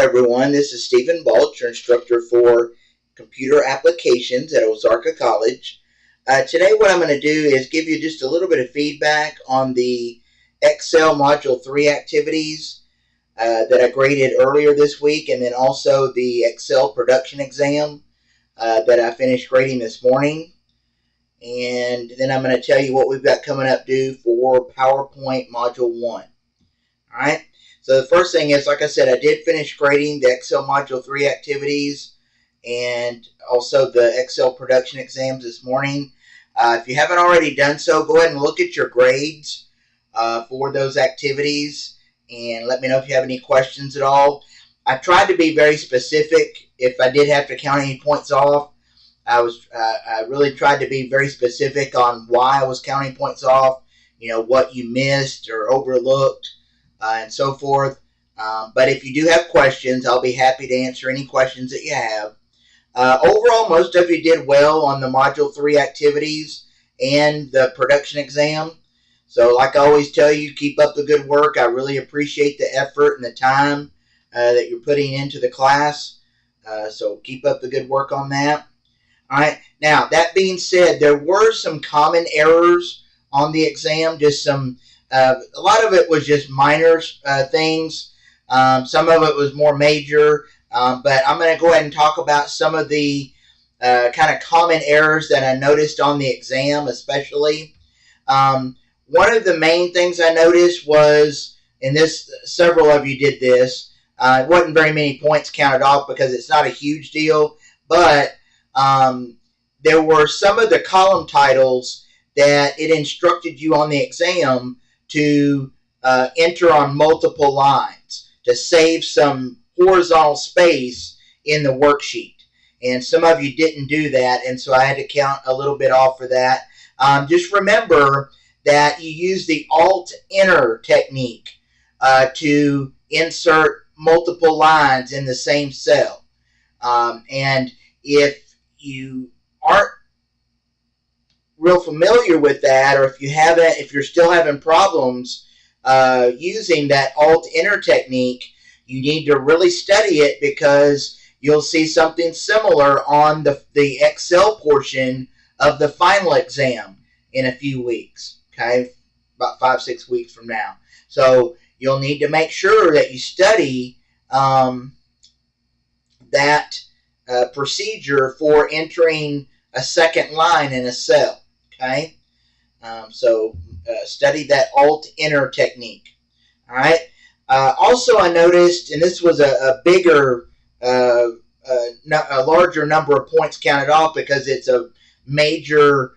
everyone. This is Stephen Balch, your instructor for computer applications at Ozarka College. Today what I'm going to do is give you just a little bit of feedback on the Excel Module 3 activities that I graded earlier this week, and then also the Excel production exam that I finished grading this morning. And then I'm going to tell you what we've got coming up due for PowerPoint Module 1. Alright, so the first thing is, like I said, I did finish grading the Excel Module 3 activities and also the Excel production exams this morning. If you haven't already done so, go ahead and look at your grades for those activities and let me know if you have any questions at all. I tried to be very specific. If I did have to count any points off, I really tried to be very specific on why I was counting points off, what you missed or overlooked, and so forth. But if you do have questions, I'll be happy to answer any questions that you have. Overall, most of you did well on the Module 3 activities and the production exam. So like I always tell you, keep up the good work. I really appreciate the effort and the time that you're putting into the class. So keep up the good work on that. All right. Now, that being said, there were some common errors on the exam. Just some, a lot of it was just minor things. Some of it was more major. But I'm going to go ahead and talk about some of the kind of common errors that I noticed on the exam, especially. One of the main things I noticed was, and several of you did this, it wasn't very many points counted off because it's not a huge deal, but there were some of the column titles that it instructed you on the exam to enter on multiple lines to save some horizontal space in the worksheet. And some of you didn't do that, and so I had to count a little bit off for that. Just remember that you use the Alt-Enter technique to insert multiple lines in the same cell. And if you aren't real familiar with that, or if you're still having problems using that Alt-Enter technique, you need to really study it, because you'll see something similar on the Excel portion of the final exam in a few weeks. Okay, about 5-6 weeks from now. So you'll need to make sure that you study that procedure for entering a second line in a cell. Okay, so study that Alt-Enter technique. All right. Also, I noticed, and this was a larger number of points counted off because it's a major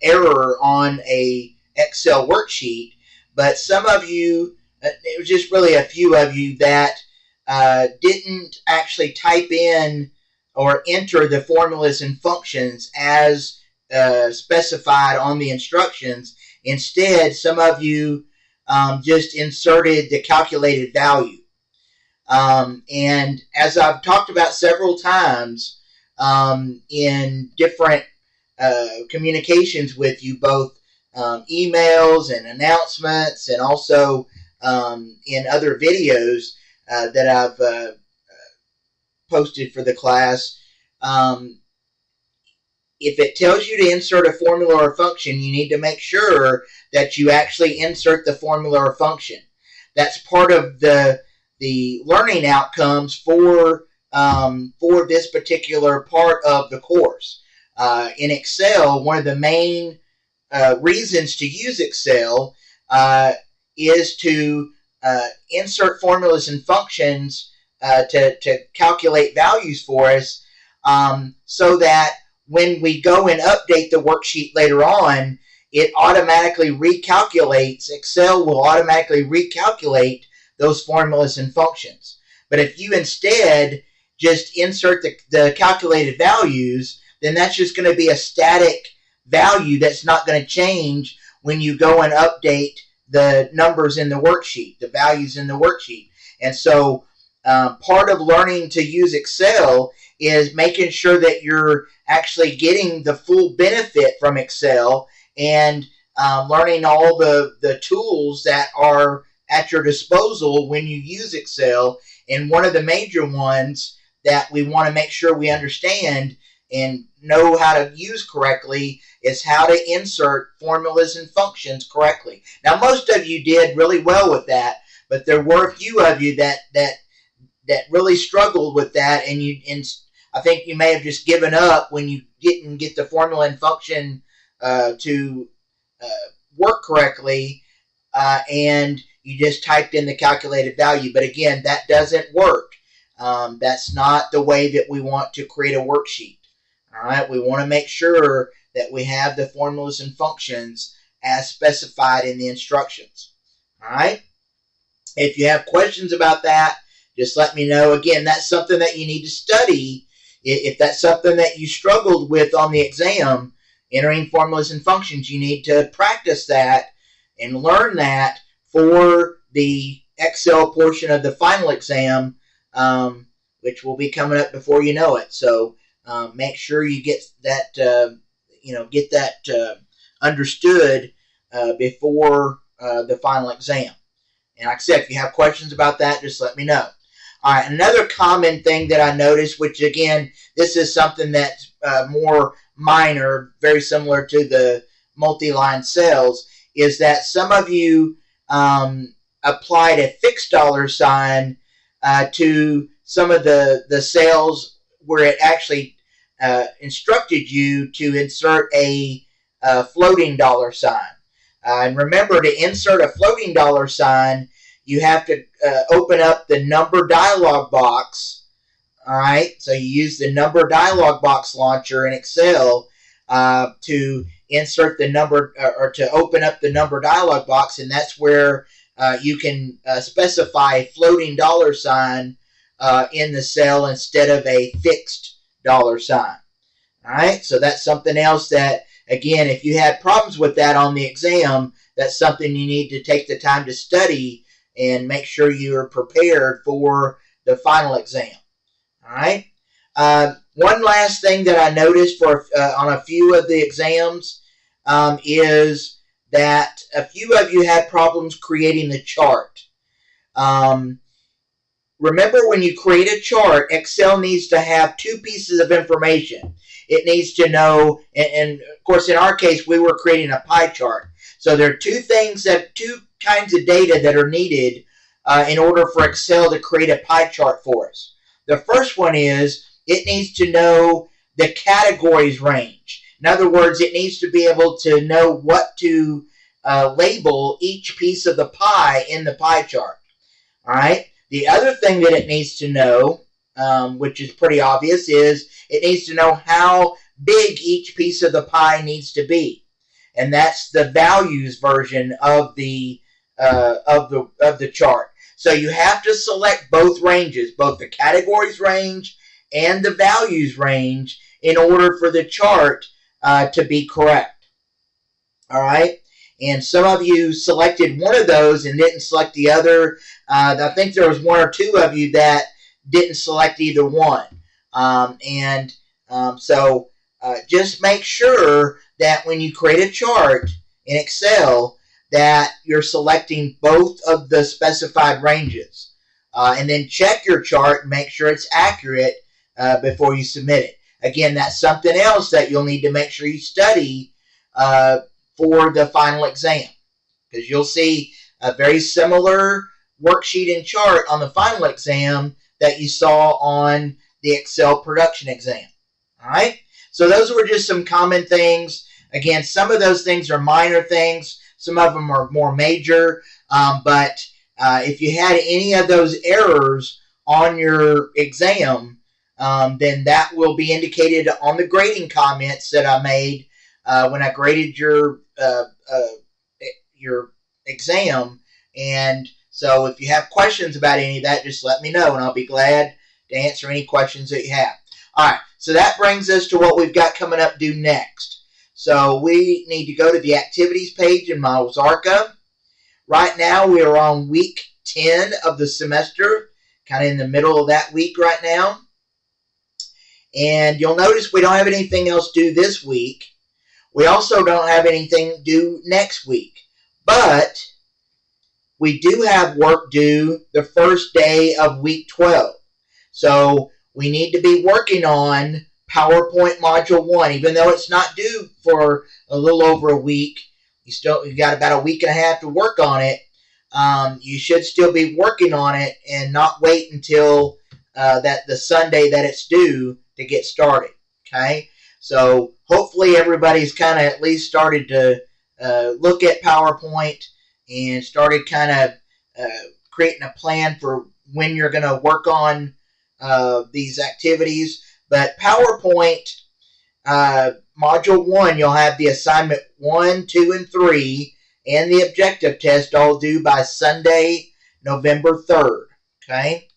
error on a Excel worksheet. But some of you, it was just really a few of you that didn't actually type in or enter the formulas and functions as specified on the instructions. Instead, some of you just inserted the calculated value. And as I've talked about several times in different communications with you, both emails and announcements, and also in other videos that I've posted for the class, if it tells you to insert a formula or function, you need to make sure that you actually insert the formula or function. That's part of the learning outcomes for this particular part of the course. In Excel, one of the main reasons to use Excel is to insert formulas and functions to calculate values for us, so that when we go and update the worksheet later on, it automatically recalculates. Excel will automatically recalculate those formulas and functions. But if you instead just insert the calculated values, then that's just going to be a static value that's not going to change when you go and update the numbers in the worksheet, the values in the worksheet. And so part of learning to use Excel is making sure that you're actually getting the full benefit from Excel and learning all the tools that are at your disposal when you use Excel. And one of the major ones that we want to make sure we understand and know how to use correctly is how to insert formulas and functions correctly. Now, most of you did really well with that, but there were a few of you that really struggled with that, and I think you may have just given up when you didn't get the formula and function to work correctly, and you just typed in the calculated value. But again, that doesn't work. That's not the way that we want to create a worksheet. All right, we want to make sure that we have the formulas and functions as specified in the instructions. All right, if you have questions about that, just let me know. Again, that's something that you need to study. If that's something that you struggled with on the exam, entering formulas and functions, you need to practice that and learn that for the Excel portion of the final exam, which will be coming up before you know it. So make sure you get that understood before the final exam. And like I said, if you have questions about that, just let me know. All right, another common thing that I noticed, which again, this is something that's more minor, very similar to the multi-line cells, is that some of you applied a fixed dollar sign to some of the cells where it actually instructed you to insert a floating dollar sign. And remember, to insert a floating dollar sign, you have to open up the number dialog box. All right, so you use the number dialog box launcher in Excel to insert the number, or to open up the number dialog box, and that's where you can specify a floating dollar sign in the cell instead of a fixed dollar sign. All right, so that's something else that, again, if you had problems with that on the exam, that's something you need to take the time to study and make sure you're prepared for the final exam. All right. One last thing that I noticed for on a few of the exams is that a few of you had problems creating the chart. Remember, when you create a chart, Excel needs to have two pieces of information. It needs to know, and of course, in our case, we were creating a pie chart. So there are two kinds of data that are needed in order for Excel to create a pie chart for us. The first one is it needs to know the categories range. In other words, it needs to be able to know what to label each piece of the pie in the pie chart. All right. The other thing that it needs to know, which is pretty obvious, is it needs to know how big each piece of the pie needs to be, and that's the values version of the chart. So you have to select both ranges, both the categories range and the values range, in order for the chart to be correct. All right. And some of you selected one of those and didn't select the other. I think there was one or two of you that didn't select either one. So just make sure that when you create a chart in Excel, that you're selecting both of the specified ranges. And then check your chart and make sure it's accurate before you submit it. Again, that's something else that you'll need to make sure you study for the final exam, because you'll see a very similar worksheet and chart on the final exam that you saw on the Excel production exam. All right, so those were just some common things. Again, some of those things are minor things, some of them are more major, but if you had any of those errors on your exam, then that will be indicated on the grading comments that I made when I graded your exam. And so if you have questions about any of that, just let me know, and I'll be glad to answer any questions that you have. All right, so that brings us to what we've got coming up due next. So we need to go to the activities page in my Ozarka. Right now we are on week 10 of the semester, kind of in the middle of that week right now. And you'll notice we don't have anything else due this week. We also don't have anything due next week. But we do have work due the first day of week 12. So we need to be working on PowerPoint Module 1. Even though it's not due for a little over a week, you got about a week and a half to work on it. You should still be working on it and not wait until the Sunday that it's due to get started. Okay? So hopefully everybody's kind of at least started to look at PowerPoint and started kind of creating a plan for when you're going to work on these activities. But PowerPoint Module 1, you'll have the assignment 1, 2, and 3 and the objective test all due by Sunday, November 3rd. Okay?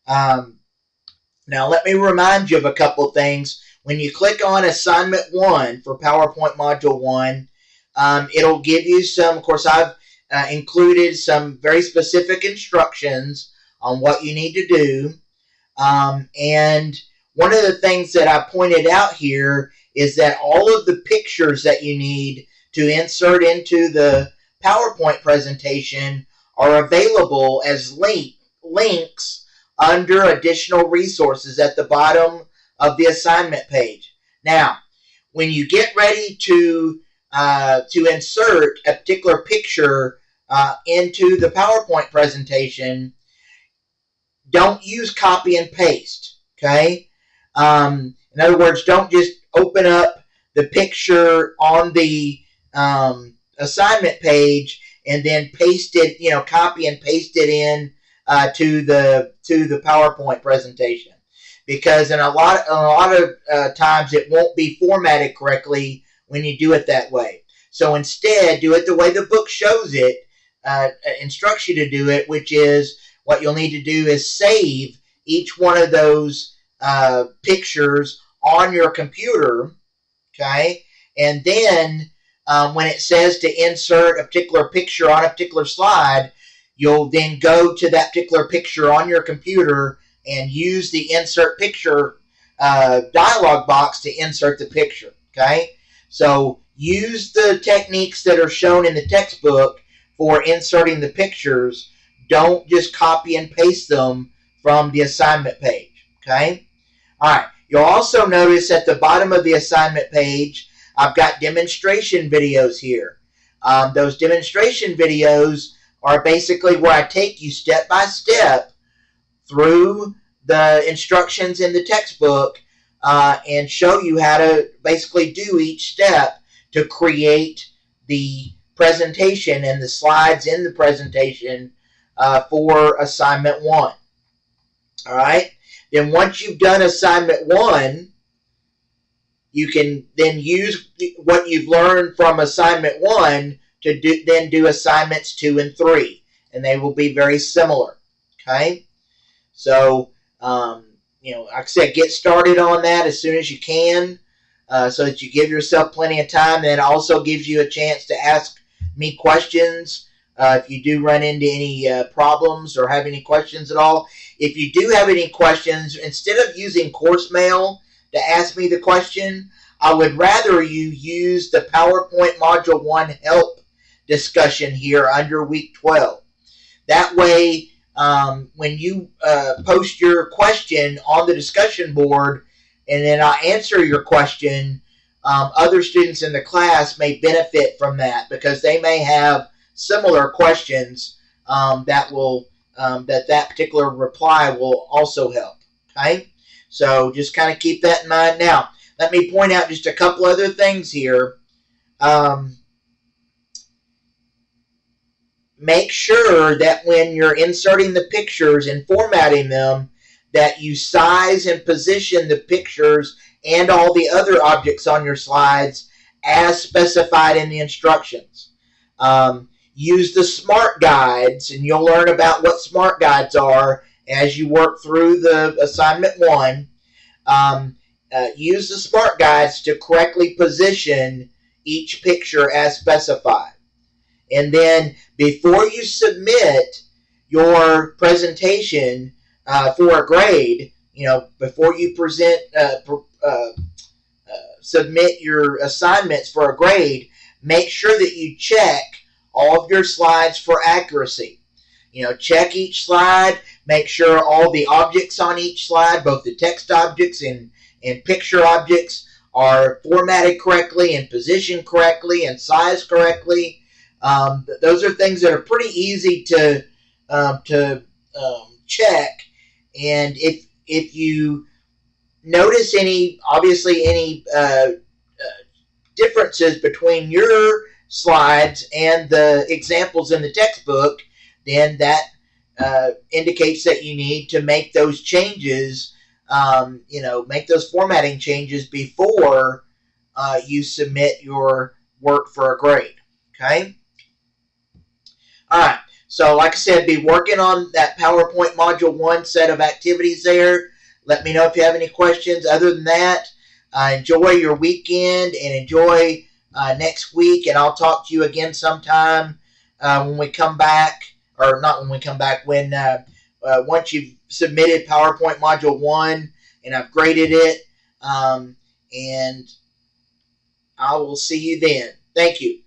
Now let me remind you of a couple things. When you click on assignment 1 for PowerPoint Module 1, it'll give you some, of course I've included some very specific instructions on what you need to do. And one of the things that I pointed out here is that all of the pictures that you need to insert into the PowerPoint presentation are available as links under additional resources at the bottom of the assignment page. Now, when you get ready to insert a particular picture into the PowerPoint presentation, don't use copy and paste, okay? In other words, don't just open up the picture on the assignment page and then paste it, copy and paste it in to the PowerPoint presentation, because in a lot of times it won't be formatted correctly when you do it that way. So instead, do it the way the book shows it, instructs you to do it, which is what you'll need to do is save each one of those pictures on your computer, okay? And then when it says to insert a particular picture on a particular slide, you'll then go to that particular picture on your computer and use the insert picture dialog box to insert the picture, okay? So use the techniques that are shown in the textbook for inserting the pictures. Don't just copy and paste them from the assignment page, okay? All right, you'll also notice at the bottom of the assignment page, I've got demonstration videos here. Those demonstration videos are basically where I take you step by step through the instructions in the textbook and show you how to basically do each step to create the presentation and the slides in the presentation for assignment 1. All right? Then once you've done assignment 1, you can then use what you've learned from assignment 1 to do assignments 2 and 3, and they will be very similar. Okay? So, like I said, get started on that as soon as you can, so that you give yourself plenty of time. And it also gives you a chance to ask me questions if you do run into any problems or have any questions at all. If you do have any questions, instead of using course mail to ask me the question, I would rather you use the PowerPoint Module 1 help discussion here under week 12. That way, when you post your question on the discussion board and then I answer your question, other students in the class may benefit from that because they may have similar questions that particular reply will also help. Okay? So just kind of keep that in mind. Now, let me point out just a couple other things here. Make sure that when you're inserting the pictures and formatting them, that you size and position the pictures and all the other objects on your slides as specified in the instructions. Use the SMART guides, and you'll learn about what SMART guides are as you work through the assignment 1. Use the SMART guides to correctly position each picture as specified. And then before you submit your presentation for a grade, before you submit your assignments for a grade, make sure that you check all of your slides for accuracy. check each slide, make sure all the objects on each slide, both the text objects and picture objects, are formatted correctly and positioned correctly and sized correctly. Those are things that are pretty easy to check. And if you notice any differences between your slides and the examples in the textbook, then that indicates that you need to make those changes, make those formatting changes before you submit your work for a grade. Okay? All right. So like I said, be working on that PowerPoint Module 1 set of activities there. Let me know if you have any questions. Other than that, enjoy your weekend and enjoy next week. And I'll talk to you again sometime when we come back. Or not when we come back, when once you've submitted PowerPoint Module 1 and I've graded it. And I will see you then. Thank you.